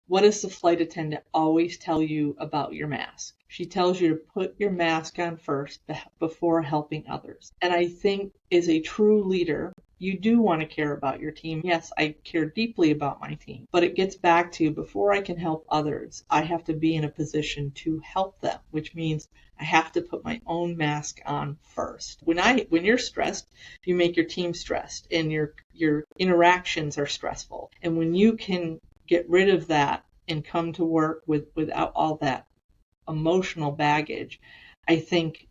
what does the flight attendant always tell you about your mask? She tells you to put your mask on first before helping others. And I think as a true leader, you do want to care about your team. Yes, I care deeply about my team, but it gets back to before I can help others, I have to be in a position to help them, which means I have to put my own mask on first. When you're stressed, you make your team stressed and your interactions are stressful. And when you can get rid of that and come to work without all that emotional baggage, I think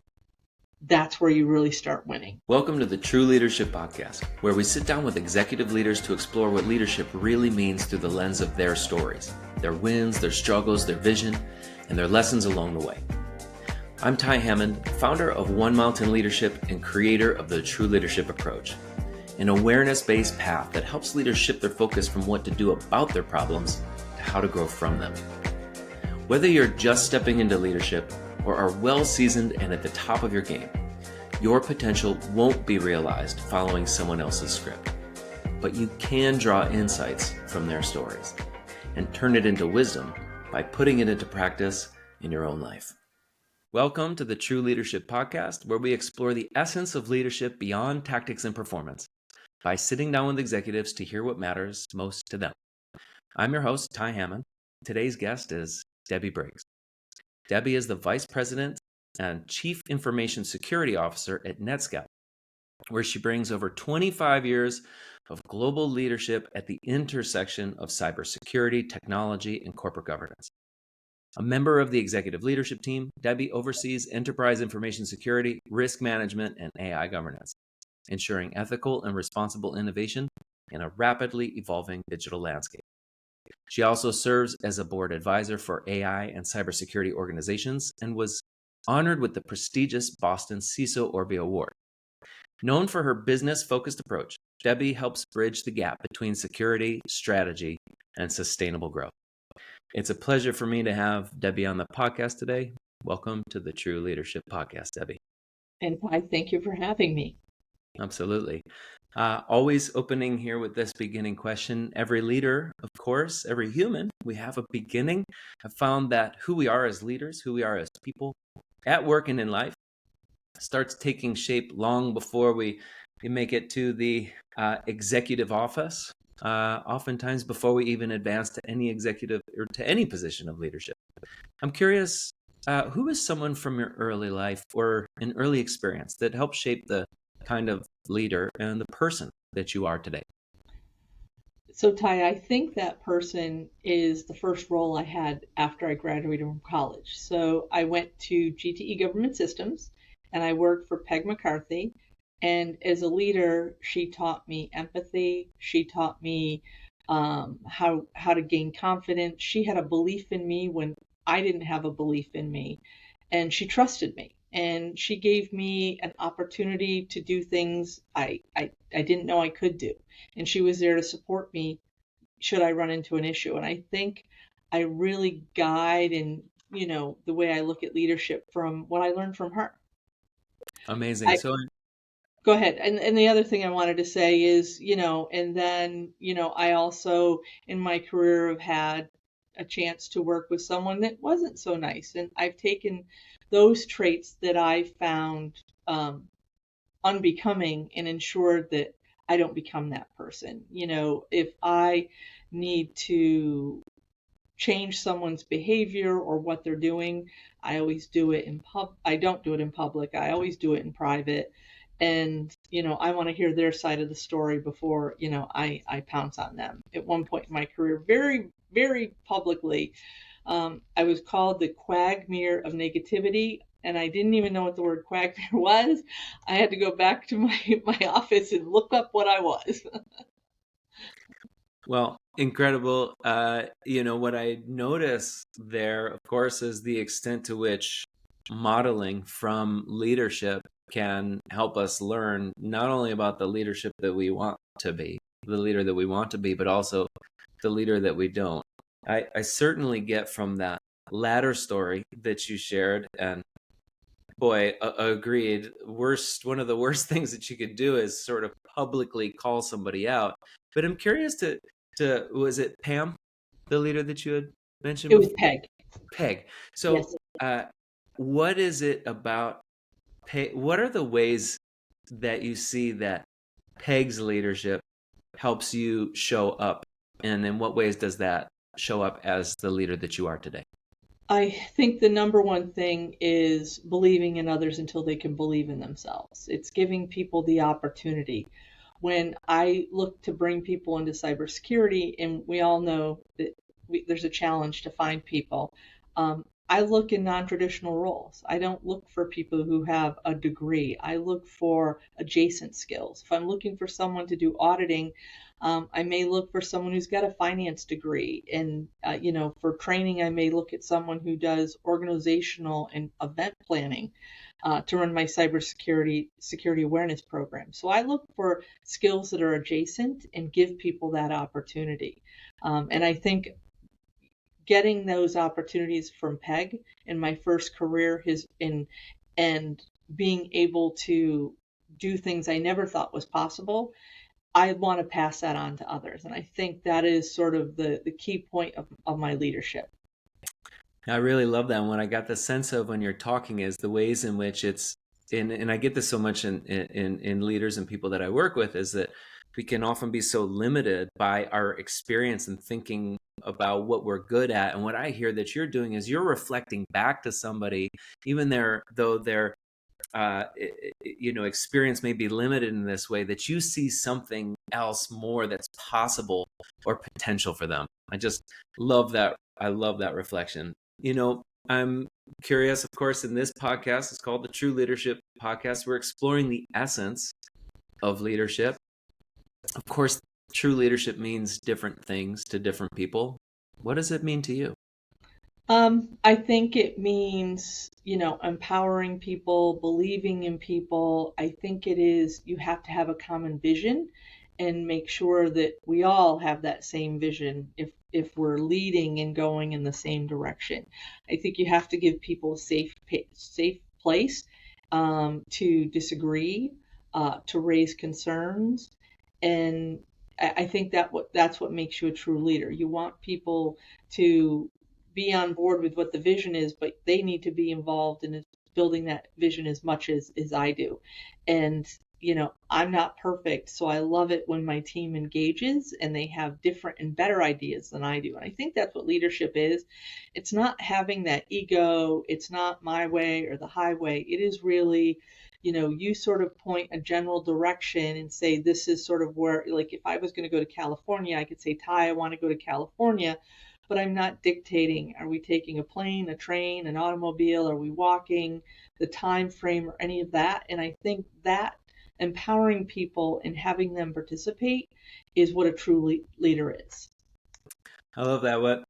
that's where you really start winning. Welcome to the True Leadership Podcast, where we sit down with executive leaders to explore what leadership really means through the lens of their stories, their wins, their struggles, their vision, and their lessons along the way. I'm Ty Hammond, founder of One Mountain Leadership and creator of the True Leadership Approach, an awareness-based path that helps leaders shift their focus from what to do about their problems to how to grow from them. Whether you're just stepping into leadership or are well-seasoned and at the top of your game, your potential won't be realized following someone else's script. But you can draw insights from their stories and turn it into wisdom by putting it into practice in your own life. Welcome to the True Leadership Podcast, where we explore the essence of leadership beyond tactics and performance by sitting down with executives to hear what matters most to them. I'm your host, Ty Hammond. Today's guest is Debby Briggs. Debby is the Vice President and Chief Information Security Officer at NETSCOUT, where she brings over 25 years of global leadership at the intersection of cybersecurity, technology, and corporate governance. A member of the executive leadership team, Debby oversees enterprise information security, risk management, and AI governance, ensuring ethical and responsible innovation in a rapidly evolving digital landscape. She also serves as a board advisor for AI and cybersecurity organizations and was honored with the prestigious Boston CISO Orby Award. Known for her business-focused approach, Debby helps bridge the gap between security, strategy, and sustainable growth. It's a pleasure for me to have Debby on the podcast today. Welcome to the True Leadership Podcast, Debby. And I thank you for having me. Absolutely. Always opening here with this beginning question. Every leader, of course, every human, we have a beginning. I've found that who we are as leaders, who we are as people at work and in life starts taking shape long before we make it to the executive office, oftentimes before we even advance to any executive or to any position of leadership. I'm curious, who is someone from your early life or an early experience that helped shape the kind of leader and the person that you are today? So, Ty, I think that person is the first role I had after I graduated from college. So I went to GTE Government Systems and I worked for Peg McCarthy. And as a leader, she taught me empathy. She taught me how to gain confidence. She had a belief in me when I didn't have a belief in me. And she trusted me. And she gave me an opportunity to do things I didn't know I could do. And she was there to support me should I run into an issue. And I think I really guide and, the way I look at leadership from what I learned from her. Amazing. Go ahead. And the other thing I wanted to say is, and then, I also in my career have had a chance to work with someone that wasn't so nice. And I've taken those traits that I found unbecoming and ensured that I don't become that person. If I need to change someone's behavior or what they're doing, I always do it I don't do it in public. I always do it in private. And, I want to hear their side of the story before, I pounce on them. At one point in my career, very, very publicly, I was called the quagmire of negativity, and I didn't even know what the word quagmire was. I had to go back to my office and look up what I was. Well, incredible. What I notice there, of course, is the extent to which modeling from leadership can help us learn not only about the leadership that we want to be, the leader that we want to be, but also the leader that we don't. I certainly get from that latter story that you shared, and boy, agreed. One of the worst things that you could do is sort of publicly call somebody out. But I'm curious to was it Pam the leader that you had mentioned It was before? Peg. Peg. So, Yes. what is it about Peg? What are the ways that you see that Peg's leadership helps you show up? And in what ways does that show up as the leader that you are today? I think the number one thing is believing in others until they can believe in themselves. It's giving people the opportunity. When I look to bring people into cybersecurity, and we all know that there's a challenge to find people, I look in non-traditional roles. I don't look for people who have a degree. I look for adjacent skills. If I'm looking for someone to do auditing, I may look for someone who's got a finance degree. And, for training, I may look at someone who does organizational and event planning to run my security awareness program. So I look for skills that are adjacent and give people that opportunity. And I think getting those opportunities from Peg in my first career and being able to do things I never thought was possible, I want to pass that on to others. And I think that is sort of the key point of my leadership. I really love that. And what I got the sense of when you're talking is the ways in which and I get this so much in leaders and people that I work with, is that we can often be so limited by our experience and thinking about what we're good at. And what I hear that you're doing is you're reflecting back to somebody, even though their experience may be limited in this way, that you see something else more that's possible or potential for them. I just love that. I love that reflection. I'm curious, of course, in this podcast, it's called the True Leadership Podcast. We're exploring the essence of leadership. Of course, true leadership means different things to different people. What does it mean to you? I think it means, empowering people, believing in people. I think it is, you have to have a common vision and make sure that we all have that same vision if we're leading and going in the same direction. I think you have to give people a safe place to disagree, to raise concerns, and I think that's what makes you a true leader. You want people to be on board with what the vision is, but they need to be involved in building that vision as much as I do. And, I'm not perfect, so I love it when my team engages and they have different and better ideas than I do. And I think that's what leadership is. It's not having that ego, it's not my way or the highway. It is really, you sort of point a general direction and say, this is sort of where, like if I was going to go to California, I could say, Ty, I want to go to California, but I'm not dictating, are we taking a plane, a train, an automobile, are we walking, the time frame or any of that. And I think that empowering people and having them participate is what a true leader is. I love that. What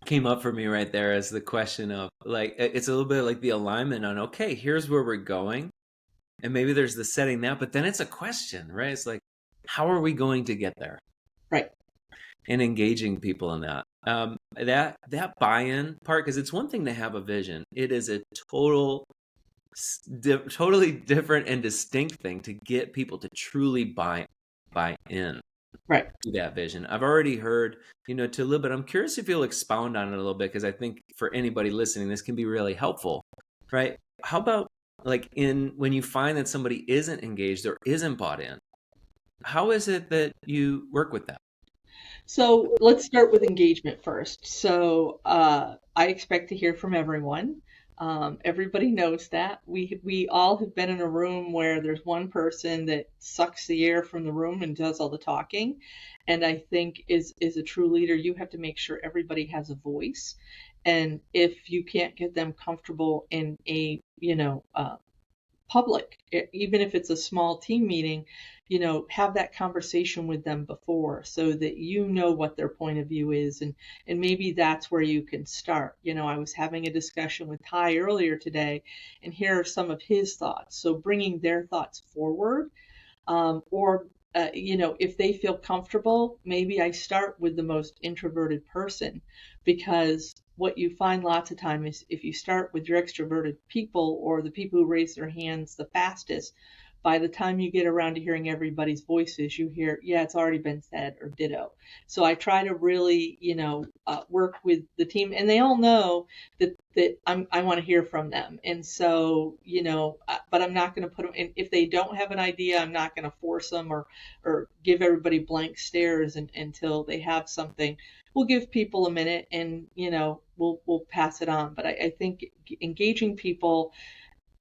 came up for me right there is the question of, like, it's a little bit like the alignment on, okay, here's where we're going. And maybe there's the setting that, but then it's a question, right? It's like, how are we going to get there? Right. And engaging people in that. That buy-in part, because it's one thing to have a vision. It is a totally different and distinct thing to get people to truly buy in Right. to that vision. I've already heard, to a little bit. I'm curious if you'll expound on it a little bit, because I think for anybody listening, this can be really helpful, right? How about like when you find that somebody isn't engaged or isn't bought in, how is it that you work with that? So let's start with engagement first. So I expect to hear from everyone. Everybody knows that. We all have been in a room where there's one person that sucks the air from the room and does all the talking. And I think is a true leader, you have to make sure everybody has a voice. And if you can't get them comfortable in a public, even if it's a small team meeting, have that conversation with them before so that what their point of view is. And maybe that's where you can start. I was having a discussion with Ty earlier today, and here are some of his thoughts. So bringing their thoughts forward, or if they feel comfortable, maybe I start with the most introverted person, because what you find lots of time is if you start with your extroverted people or the people who raise their hands the fastest, by the time you get around to hearing everybody's voices, you hear, yeah, it's already been said, or ditto. So I try to really, work with the team, and they all know that I want to hear from them. And so, but I'm not going to put them in, if they don't have an idea, I'm not going to force them or give everybody blank stares until they have something. We'll give people a minute, and, we'll pass it on. But I think engaging people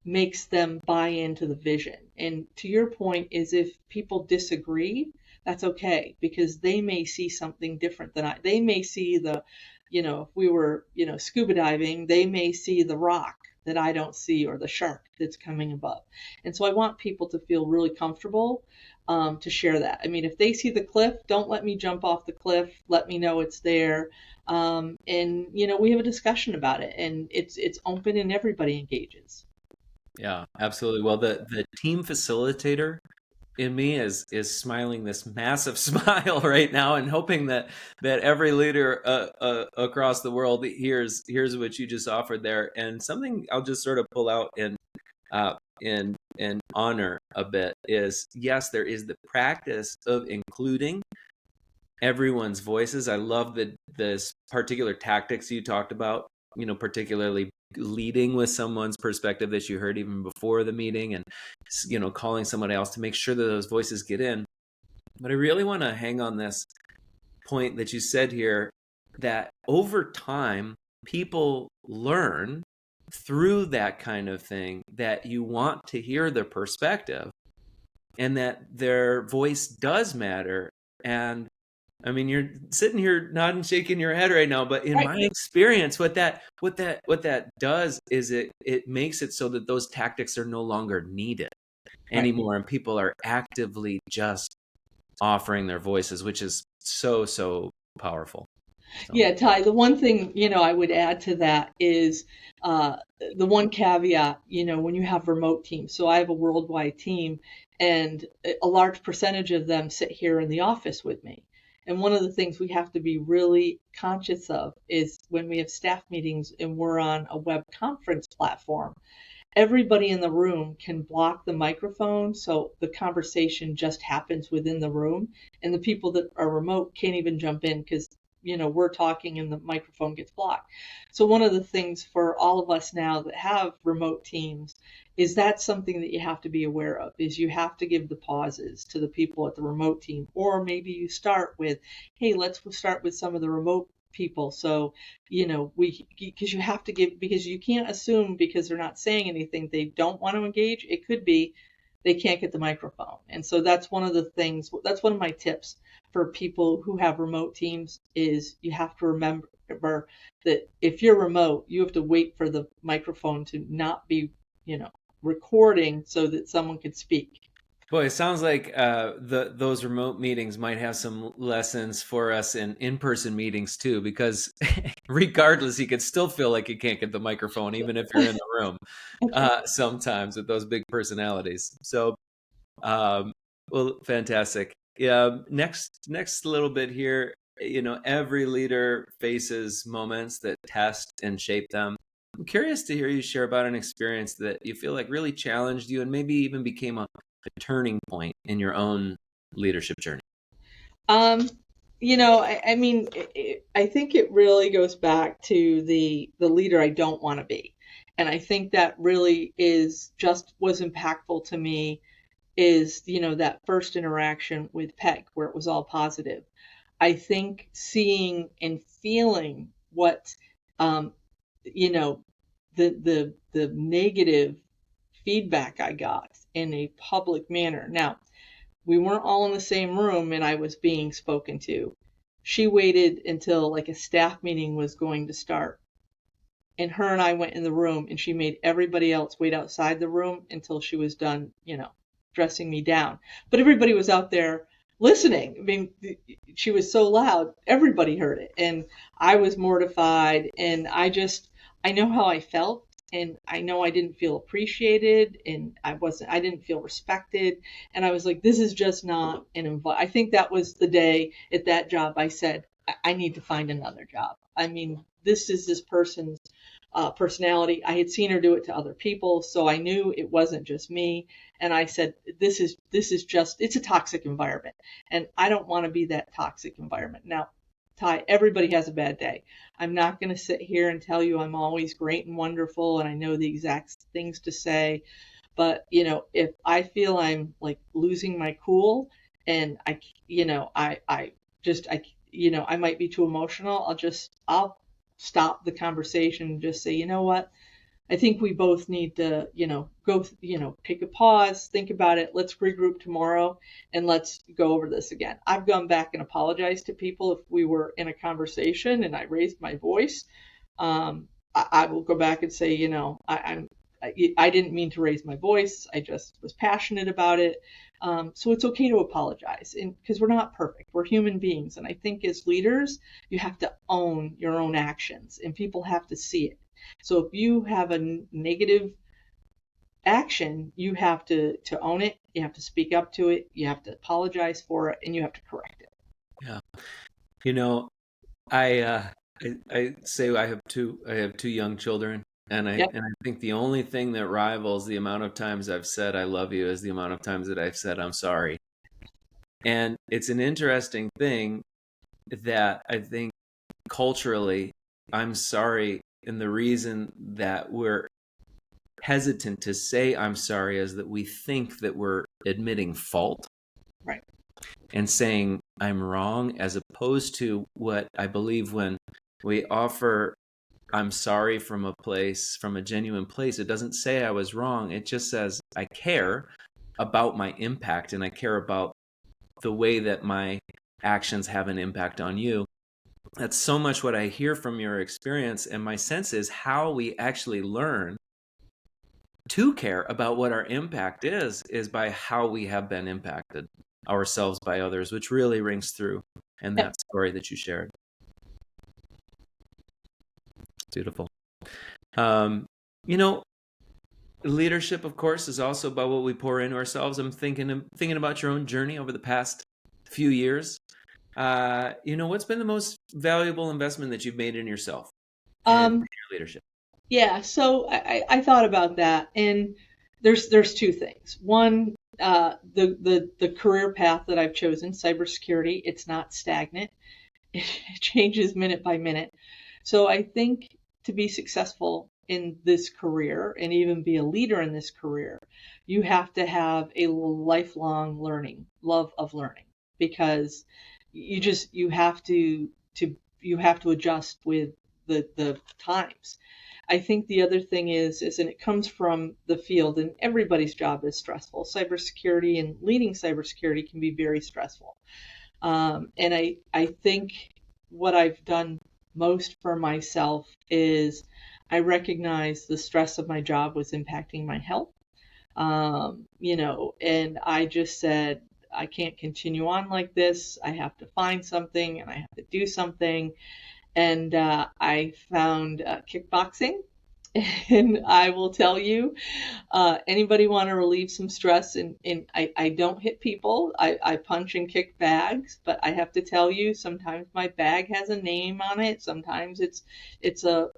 makes them buy into the vision. And to your point, is if people disagree, that's okay, because they may see something different than they may see if we were, scuba diving, they may see the rock that I don't see, or the shark that's coming above. And so I want people to feel really comfortable to share that. I mean, if they see the cliff, don't let me jump off the cliff. Let me know it's there. And, we have a discussion about it, and it's open and everybody engages. Yeah, absolutely. Well, the team facilitator in me is smiling this massive smile right now, and hoping that every leader across the world hears what you just offered there. And something I'll just sort of pull out and honor a bit is, yes, there is the practice of including everyone's voices. I love this particular tactics you talked about, particularly leading with someone's perspective that you heard even before the meeting, and calling someone else to make sure that those voices get in. But I really want to hang on this point that you said here, that over time people learn through that kind of thing that you want to hear their perspective, and that their voice does matter. And I mean, you're sitting here nodding, shaking your head right now, but in my experience, what that does is it makes it so that those tactics are no longer needed anymore, and people are actively just offering their voices, which is so powerful. So. Yeah, Ty, the one thing, I would add to that is the one caveat, when you have remote teams. So I have a worldwide team, and a large percentage of them sit here in the office with me. And one of the things we have to be really conscious of is when we have staff meetings and we're on a web conference platform, everybody in the room can block the microphone, so the conversation just happens within the room, and the people that are remote can't even jump in because we're talking and the microphone gets blocked. So one of the things for all of us now that have remote teams is that's something that you have to be aware of, is you have to give the pauses to the people at the remote team. Or maybe you start with, hey, let's start with some of the remote people. So, because you have to give, because you can't assume because they're not saying anything, they don't want to engage. It could be they can't get the microphone. And so that's one of the things, that's one of my tips for people who have remote teams, is you have to remember that if you're remote, you have to wait for the microphone to not be, recording so that someone could speak. Boy, it sounds like those remote meetings might have some lessons for us in in-person meetings too, because regardless, you could still feel like you can't get the microphone, even if you're in the room, sometimes with those big personalities. So, well, fantastic. Yeah. Next little bit here, every leader faces moments that test and shape them. I'm curious to hear you share about an experience that you feel like really challenged you and maybe even became a turning point in your own leadership journey. I mean, I think it really goes back to the leader I don't want to be. And I think that really was impactful to me is, that first interaction with Peg where it was all positive. I think seeing and feeling what, the negative feedback I got in a public manner. Now, we weren't all in the same room and I was being spoken to. She waited until like a staff meeting was going to start. And her and I went in the room and she made everybody else wait outside the room until she was done, dressing me down. But everybody was out there listening. I mean, she was so loud, everybody heard it. And I was mortified, and I know how I felt, and I know I didn't feel appreciated, and I didn't feel respected. And I was like, this is just not I think that was the day at that job I said, I need to find another job. I mean, this is this person's personality. I had seen her do it to other people, so I knew it wasn't just me. And I said, this is just, it's a toxic environment, and I don't want to be that toxic environment. Now, Ty, everybody has a bad day. I'm not going to sit here and tell you I'm always great and wonderful and I know the exact things to say. But, if I feel I'm like losing my cool and I might be too emotional, I'll stop the conversation and just say, you know what? I think we both need to, take a pause, think about it. Let's regroup tomorrow and let's go over this again. I've gone back and apologized to people if we were in a conversation and I raised my voice. I will go back and say, I didn't mean to raise my voice. I just was passionate about it. So it's okay to apologize, because we're not perfect. We're human beings. And I think as leaders, you have to own your own actions and people have to see it. So if you have a negative action, you have to own it. You have to speak up to it. You have to apologize for it, and you have to correct it. Yeah. I say I have two young children, and Yep. I think the only thing that rivals the amount of times I've said I love you is the amount of times that I've said I'm sorry. And it's an interesting thing that I think culturally I'm sorry, and the reason that we're hesitant to say I'm sorry is that we think that we're admitting fault. Right. And saying I'm wrong, as opposed to what I believe when we offer I'm sorry from a genuine place. It doesn't say I was wrong. It just says I care about my impact and I care about the way that my actions have an impact on you. That's so much what I hear from your experience, and my sense is how we actually learn to care about what our impact is by how we have been impacted ourselves by others, which really rings through in that story that you shared. It's beautiful. Leadership, of course, is also about what we pour into ourselves. I'm thinking about your own journey over the past few years. What's been the most valuable investment that you've made in yourself and your leadership? Yeah, so I thought about that, and there's two things. One, the career path that I've chosen, cybersecurity, it's not stagnant. It changes minute by minute. So I think to be successful in this career and even be a leader in this career, you have to have a lifelong love of learning, because you have to adjust with the times. I think the other thing is, and it comes from the field, and everybody's job is stressful. Cybersecurity and leading cybersecurity can be very stressful. And I think what I've done most for myself is I recognize the stress of my job was impacting my health. And I just said, I can't continue on like this. I have to find something and I have to do something. And I found kickboxing. And I will tell you, anybody want to relieve some stress? And I don't hit people. I punch and kick bags, but I have to tell you, sometimes my bag has a name on it. Sometimes it's a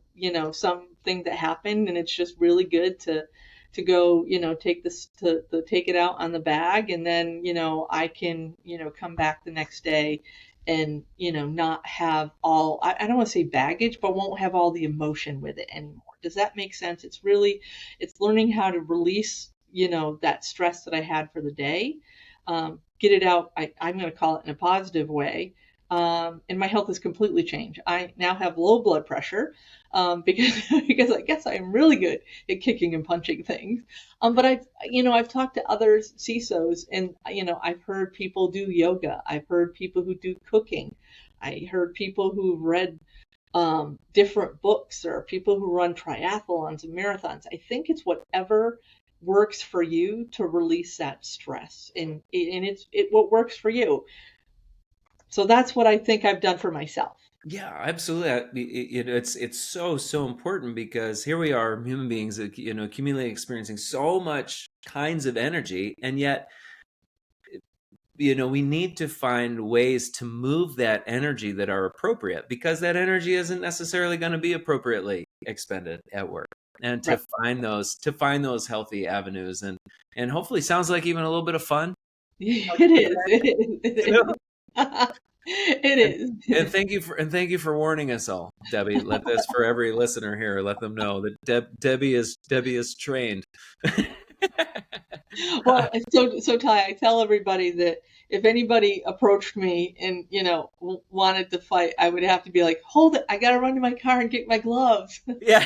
something that happened, and it's just really good to go take this to take it out on the bag, and then I can come back the next day and not have all, I don't want to say baggage, but won't have all the emotion with it anymore. Does that make sense? It's learning how to release that stress that I had for the day, get it out. I'm going to call it in a positive way. And my health has completely changed. I now have low blood pressure, because I guess I'm really good at kicking and punching things. But I've talked to other CISOs, and I've heard people do yoga. I've heard people who do cooking. I heard people who've read different books, or people who run triathlons and marathons. I think it's whatever works for you to release that stress, and it's what works for you. So that's what I think I've done for myself. Yeah, absolutely. It's so important, because here we are, human beings, accumulating, experiencing so much kinds of energy, and yet we need to find ways to move that energy that are appropriate, because that energy isn't necessarily going to be appropriately expended at work, and Right. to find those healthy avenues, and hopefully sounds like even a little bit of fun. It is. It is. It And is. thank you for warning us all, Debbie. Let this for every listener here. Let them know that Debbie is trained. Well, so Ty, I tell everybody that if anybody approached me and wanted to fight, I would have to be like, "Hold it! I gotta run to my car and get my gloves." Yeah.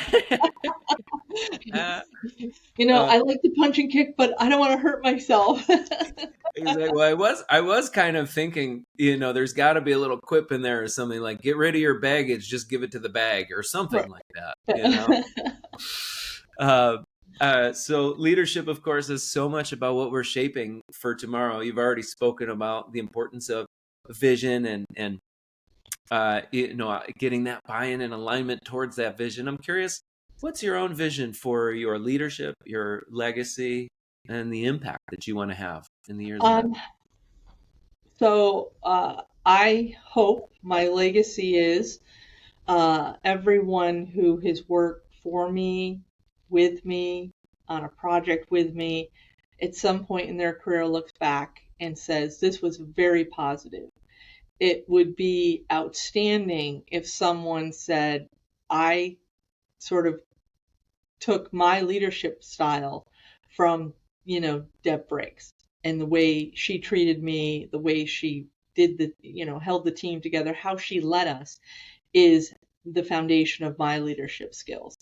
Uh, uh, I like to punch and kick, but I don't want to hurt myself. exactly. Well, I was kind of thinking, there's got to be a little quip in there or something like, "Get rid of your baggage, just give it to the bag," or something like that. Uh, so leadership, of course, is so much about what we're shaping for tomorrow. You've already spoken about the importance of vision and getting that buy-in and alignment towards that vision. I'm curious, what's your own vision for your leadership, your legacy, and the impact that you want to have in the years ahead? Um, I hope my legacy is everyone who has worked for me, with me, on a project with me, at some point in their career looks back and says, "This was very positive." It would be outstanding if someone said, "I sort of took my leadership style from, Deb Briggs and the way she treated me, the way she did held the team together, how she led us is the foundation of my leadership skills."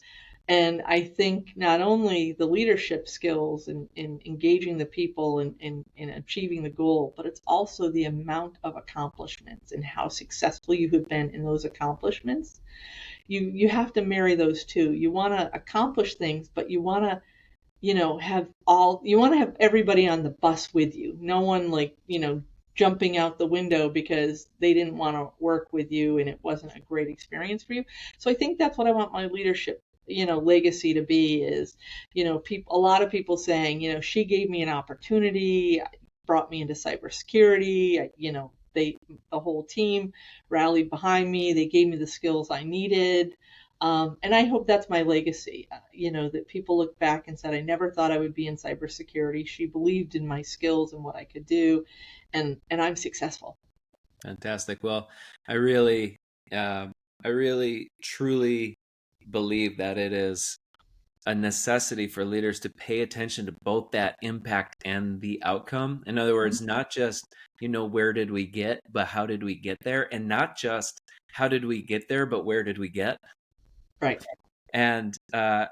And I think not only the leadership skills in engaging the people and achieving the goal, but it's also the amount of accomplishments and how successful you have been in those accomplishments. You have to marry those two. You want to accomplish things, but you want to have everybody on the bus with you. No one jumping out the window because they didn't want to work with you and it wasn't a great experience for you. So I think that's what I want my leadership, legacy to be is, a lot of people saying, she gave me an opportunity, brought me into cybersecurity, the whole team rallied behind me. They gave me the skills I needed. And I hope that's my legacy, that people look back and said, "I never thought I would be in cybersecurity. She believed in my skills and what I could do, and I'm successful." Fantastic. Well, I really, truly believe that it is a necessity for leaders to pay attention to both that impact and the outcome. In other words, not just, where did we get, but how did we get there? And not just how did we get there, but where did we get? Right. And I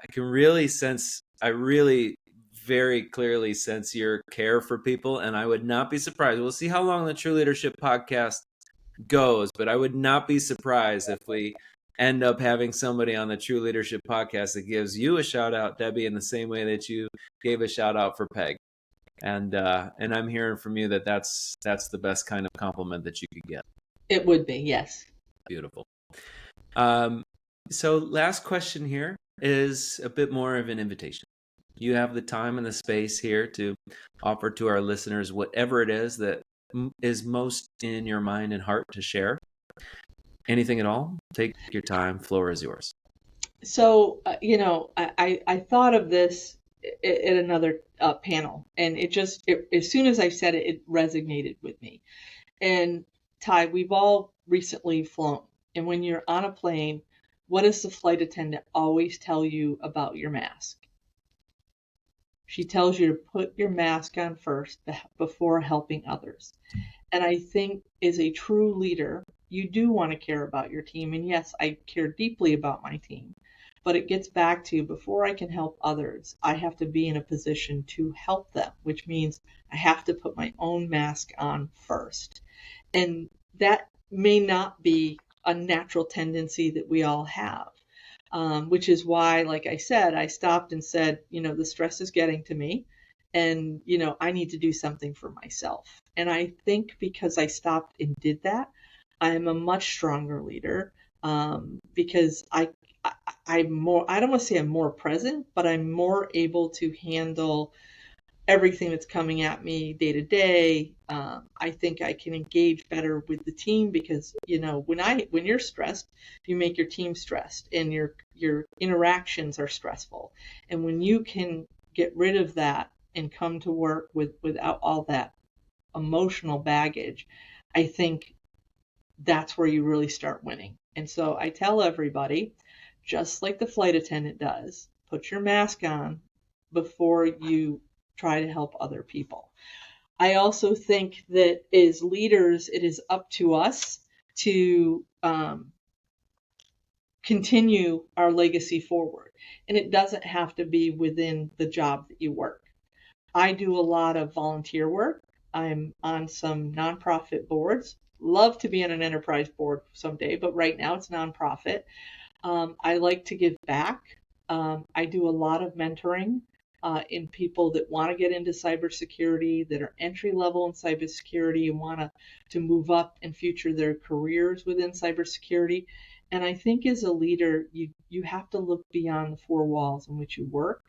really very clearly sense your care for people. And I would not be surprised. We'll see how long the True Leadership podcast goes, but I would not be surprised if we end up having somebody on the True Leadership podcast that gives you a shout out, Debbie, in the same way that you gave a shout out for Peg. And I'm hearing from you that that's the best kind of compliment that you could get. It would be, yes. Beautiful. So last question here is a bit more of an invitation. You have the time and the space here to offer to our listeners whatever it is that is most in your mind and heart to share. Anything at all? Take your time. Floor is yours. So, I thought of this at another panel, and as soon as I said it, it resonated with me. And Ty, we've all recently flown, and when you're on a plane, what does the flight attendant always tell you about your mask? She tells you to put your mask on first before helping others. And I think as a true leader, you do want to care about your team. And yes, I care deeply about my team. But it gets back to before I can help others, I have to be in a position to help them, which means I have to put my own mask on first. And that may not be a natural tendency that we all have. Which is why, like I said, I stopped and said, the stress is getting to me and, I need to do something for myself. And I think because I stopped and did that, I am a much stronger leader because I'm more, I don't want to say I'm more present, but I'm more able to handle everything that's coming at me day to day. I think I can engage better with the team because, when you're stressed, you make your team stressed, and your interactions are stressful. And when you can get rid of that and come to work without all that emotional baggage, I think that's where you really start winning. And so I tell everybody, just like the flight attendant does, put your mask on before you try to help other people. I also think that as leaders, it is up to us to continue our legacy forward. And it doesn't have to be within the job that you work. I do a lot of volunteer work. I'm on some nonprofit boards. Love to be on an enterprise board someday, but right now it's nonprofit. I like to give back. I do a lot of mentoring in people that want to get into cybersecurity, that are entry level in cybersecurity and want to move up and future their careers within cybersecurity. And I think as a leader, you have to look beyond the four walls in which you work.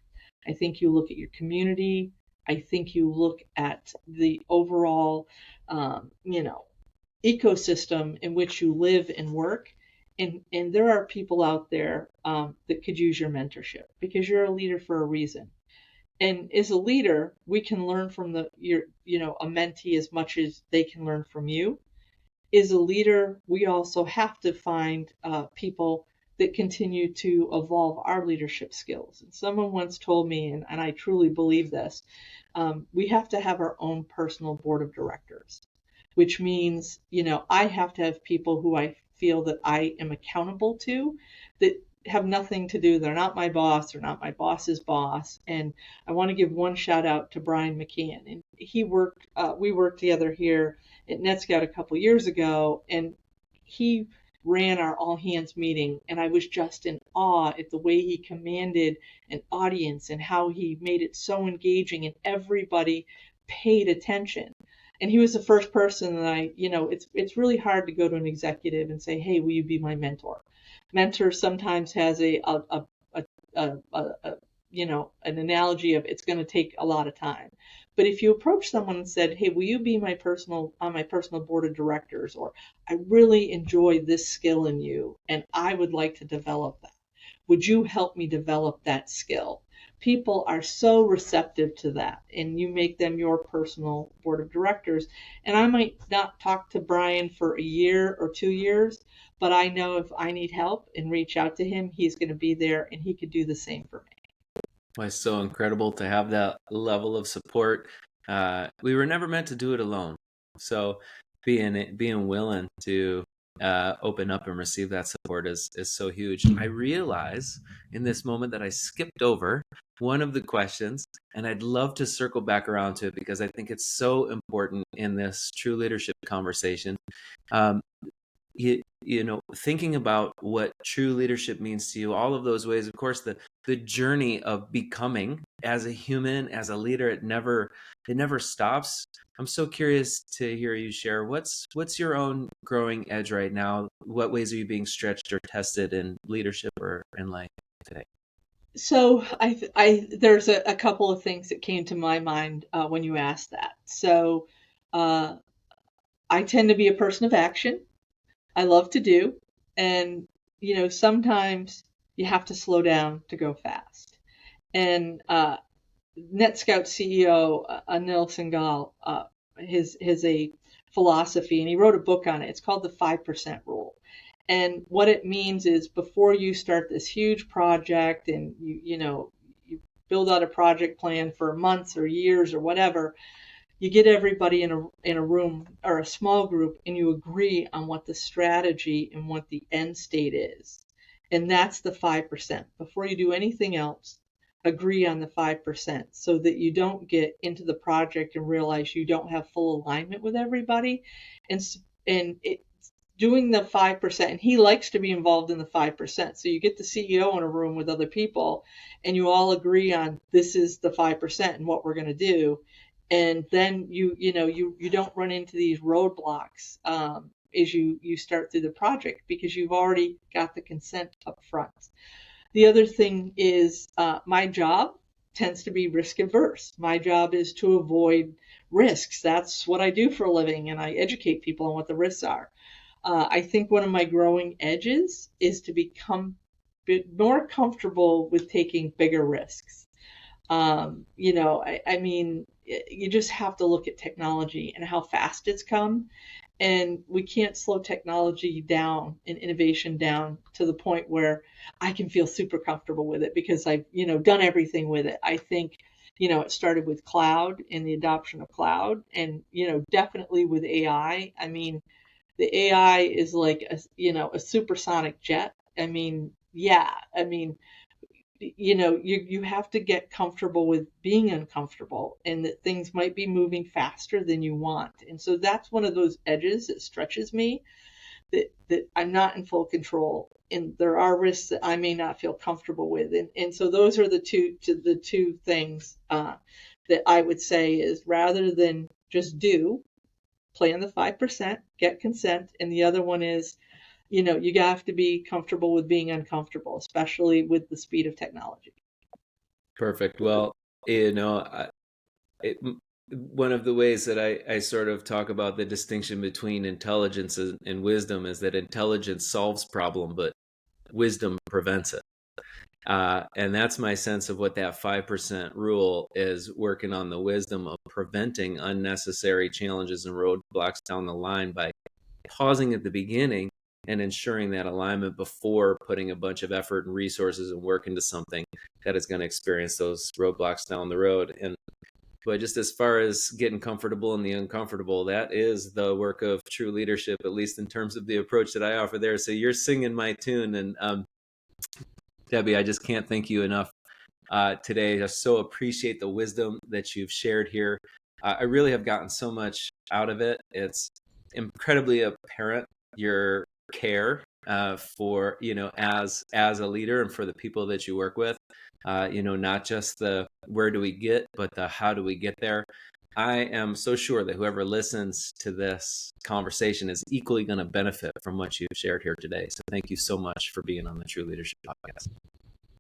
I think you look at your community. I think you look at the overall, ecosystem in which you live and work. And there are people out there that could use your mentorship because you're a leader for a reason. And as a leader, we can learn from a mentee as much as they can learn from you. As a leader, we also have to find people that continue to evolve our leadership skills. And someone once told me, and I truly believe this, we have to have our own personal board of directors, which means, I have to have people who I feel that I am accountable to that have nothing to do. They're not my boss. They're not my boss's boss. And I want to give one shout out to Brian McCann. And we worked together here at NETSCOUT a couple years ago, and he ran our all hands meeting, and I was just in awe at the way he commanded an audience and how he made it so engaging and everybody paid attention. And he was the first person that it's really hard to go to an executive and say, hey, will you be my mentor? Mentor sometimes has an analogy of it's going to take a lot of time. But if you approach someone and said, hey, will you be my personal board of directors, or I really enjoy this skill in you and I would like to develop that. Would you help me develop that skill? People are so receptive to that, and you make them your personal board of directors. And I might not talk to Brian for a year or 2 years, but I know if I need help and reach out to him, he's going to be there and he could do the same for me. Well, it's so incredible to have that level of support. We were never meant to do it alone. So being willing to open up and receive that support is so huge. I realize in this moment that I skipped over one of the questions, and I'd love to circle back around to it because I think it's so important in this true leadership conversation. Thinking about what true leadership means to you, all of those ways, of course, the journey of becoming as a human, as a leader, it never stops. I'm so curious to hear you share what's your own growing edge right now. What ways are you being stretched or tested in leadership or in life today? So there's a couple of things that came to my mind when you asked that. So I tend to be a person of action. I love to do. And, sometimes you have to slow down to go fast. And NETSCOUT CEO Anil Singhal has a philosophy, and he wrote a book on it. It's called the 5% rule. And what it means is before you start this huge project and you build out a project plan for months or years or whatever, you get everybody in a room or a small group and you agree on what the strategy and what the end state is. And that's the 5%. Before you do anything else, agree on the 5% so that you don't get into the project and realize you don't have full alignment with everybody. And doing the 5%, and he likes to be involved in the 5%. So you get the CEO in a room with other people and you all agree on this is the 5% and what we're going to do. And then you don't run into these roadblocks as you start through the project because you've already got the consent up front. The other thing is my job tends to be risk averse. My job is to avoid risks. That's what I do for a living, and I educate people on what the risks are. I think one of my growing edges is to become a bit more comfortable with taking bigger risks. I mean, you just have to look at technology and how fast it's come. And we can't slow technology down and innovation down to the point where I can feel super comfortable with it because I've, done everything with it. I think, it started with cloud and the adoption of cloud and, definitely with AI. I mean, the AI is like a supersonic jet. I mean, yeah, I mean, you have to get comfortable with being uncomfortable and that things might be moving faster than you want. And so that's one of those edges that stretches me, that I'm not in full control. And there are risks that I may not feel comfortable with. And so those are the two things that I would say is rather than just plan the 5%, get consent. And the other one is, you have to be comfortable with being uncomfortable, especially with the speed of technology. Perfect. Well, one of the ways that I sort of talk about the distinction between intelligence and wisdom is that intelligence solves problem, but wisdom prevents it. And that's my sense of what that 5% rule is, working on the wisdom of preventing unnecessary challenges and roadblocks down the line by pausing at the beginning and ensuring that alignment before putting a bunch of effort and resources and work into something that is going to experience those roadblocks down the road. But just as far as getting comfortable in the uncomfortable, that is the work of true leadership, at least in terms of the approach that I offer there. So you're singing my tune. And Debbie, I just can't thank you enough today. I so appreciate the wisdom that you've shared here. I really have gotten so much out of it. It's incredibly apparent your care for, as a leader and for the people that you work with, not just the where do we get, but the how do we get there. I am so sure that whoever listens to this conversation is equally going to benefit from what you've shared here today. So thank you so much for being on the True Leadership Podcast.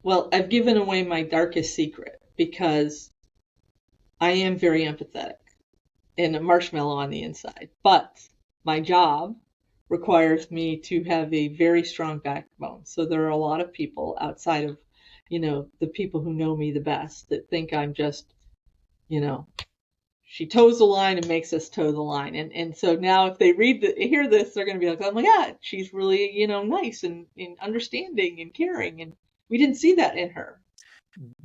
Well, I've given away my darkest secret because I am very empathetic and a marshmallow on the inside, but my job requires me to have a very strong backbone. So there are a lot of people outside of, the people who know me the best that think I'm just, she toes the line and makes us toe the line. And so now if they hear this, they're going to be like, oh my God, she's really, nice and understanding and caring. And we didn't see that in her.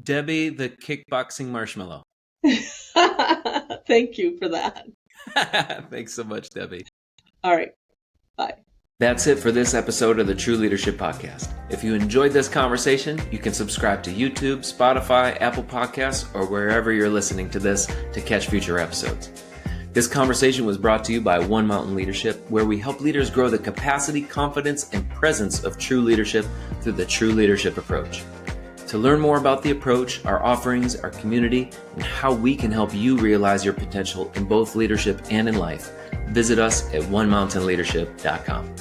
Debbie, the kickboxing marshmallow. Thank you for that. Thanks so much, Debbie. All right. Bye. That's it for this episode of the True Leadership Podcast. If you enjoyed this conversation, you can subscribe to YouTube, Spotify, Apple Podcasts, or wherever you're listening to this to catch future episodes. This conversation was brought to you by One Mountain Leadership, where we help leaders grow the capacity, confidence, and presence of true leadership through the True Leadership approach. To learn more about the approach, our offerings, our community, and how we can help you realize your potential in both leadership and in life, visit us at onemountainleadership.com.